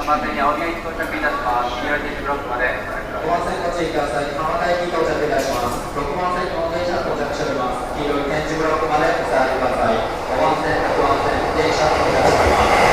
浜線に青宮に到着いたします。黄色い点字ブロックまで5番線ご注意ください。浜田駅到着いたします。6番線の電車到着しております。黄色い点字ブロックまでお下がりください。5番線、6番線、電車到着しております。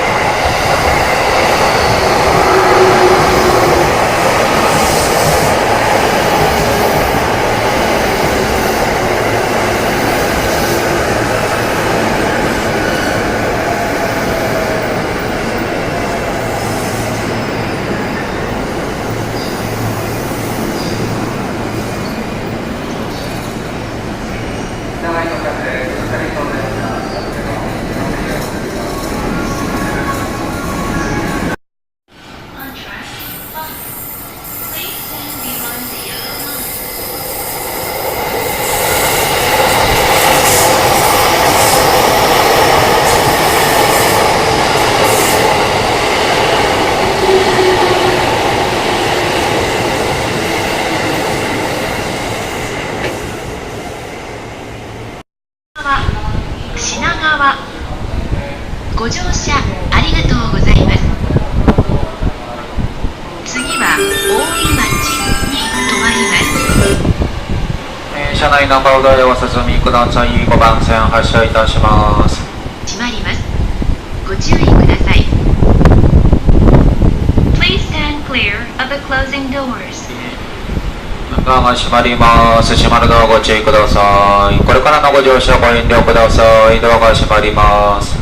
品川ご乗車ありがとうございます。次は大井町に停まります。車内ナンバーお題をお進みください。5番線発車いたします。閉まります。ご注意ください。Please stand clear of the closing doors. ドアが閉まります。閉まるドアご注意ください。これからのご乗車ご遠慮ください。ドアが閉まります。